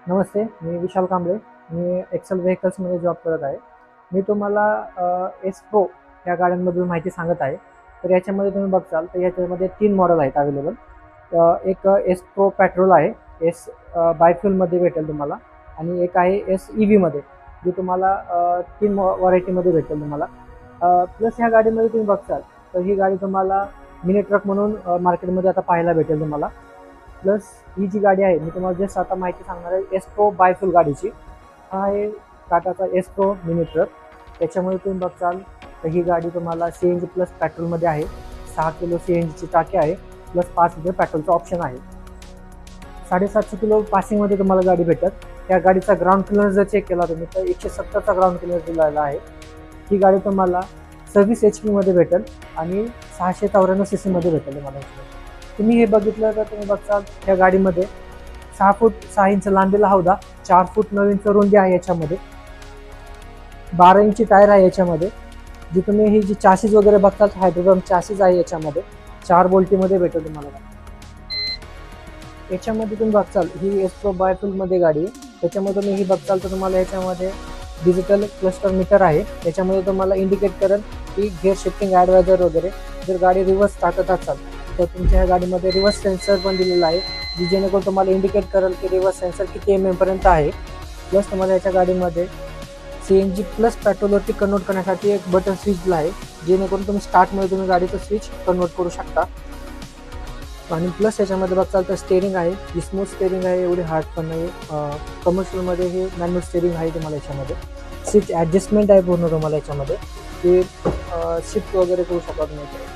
नमस्ते, मी विशाल कांबळे. मी Excel व्हेकल्समध्ये job करत आहे. मी तुम्हाला एस प्रो या गाड्यांबद्दल माहिती सांगत आहे. तर याच्यामध्ये तुम्ही बघाल तर याच्यामध्ये 3 मॉडेल आहेत अवेलेबल. एक एस प्रो पेट्रोल आहे, एस बायफ्युलमध्ये भेटेल तुम्हाला, आणि एक आहे एस EVमध्ये, जी तुम्हाला 3 व्हरायटीमध्ये भेटेल तुम्हाला. प्लस ह्या गाडीमध्ये तुम्ही बघाल तर ही गाडी तुम्हाला मिनी ट्रक म्हणून मार्केटमध्ये आता पाहायला भेटेल तुम्हाला. प्लस ही जी गाडी आहे, मी तुम्हाला जस्ट आता माहिती सांगणार आहे एस प्रो बायफुल गाडीची. हा आहे टाटाचा एस प्रो मिनी ट्रक. त्याच्यामध्ये तुम्ही बघाल तर ही गाडी तुम्हाला CNG प्लस पेट्रोलमध्ये आहे. 6 किलो CNGची टाकी आहे, प्लस 5 लिटर पेट्रोलचं ऑप्शन आहे. 750 किलो पासिंगमध्ये तुम्हाला गाडी भेटत. या गाडीचा ग्राउंड क्लिअरन्स जर चेक केला तुम्ही तर 170चा ग्राउंड क्लिअरन्स दिलेला आहे. ही गाडी तुम्हाला 26 HP भेटेल आणि 694 CC भेटेल तुम्हाला. तुम्ही हे बघितलं तर तुम्ही बघाल या गाडीमध्ये 6 फूट 6 इंच लांबीला हौदा, 4 फूट 9 इंच रुंदी आहे याच्यामध्ये, 12 इंची टायर आहे याच्यामध्ये. जी तुम्ही ही जी चासीज वगैरे बघताल हायड्रोड्रम चासीज आहे याच्यामध्ये, 4 बोल्टीमध्ये भेटेल तुम्हाला. याच्यामध्ये तुम्ही बघाल ही एस प्रो बायफुलमध्ये गाडी आहे. त्याच्यामध्ये तुम्ही ही बघाल तर तुम्हाला याच्यामध्ये डिजिटल क्लस्टर मीटर आहे. याच्यामध्ये तुम्हाला इंडिकेट करेल की गिअर शिफ्टिंग ॲडवायझर वगैरे. जर गाडी रिव्हर्स टाकत असाल तर तुमच्या ह्या गाडीमध्ये रिव्हर्स सेन्सर पण दिलेला आहे, जी जेणेकरून तुम्हाला इंडिकेट करेल की रिव्हर्स सेन्सर किती MM पर्यंत आहे. प्लस तुम्हाला याच्या गाडीमध्ये CNG प्लस पेट्रोलवरती कन्वर्ट करण्यासाठी एक बटन स्विच आहे, जेणेकरून तुम्ही स्टार्टमध्ये तुम्ही गाडीचं स्विच कन्वर्ट करू शकता. आणि प्लस याच्यामध्ये बघाल तर स्टेअरिंग आहे, जी स्मूथ स्टेअरिंग आहे, एवढी हार्ड पण नाही. कमर्शियलमध्ये हे मॅन्युअल स्टेअरिंग आहे तुम्हाला याच्यामध्ये. सीट ॲडजस्टमेंट आहे पूर्ण तुम्हाला याच्यामध्ये, ते शिफ्ट वगैरे करू शकता तुम्ही.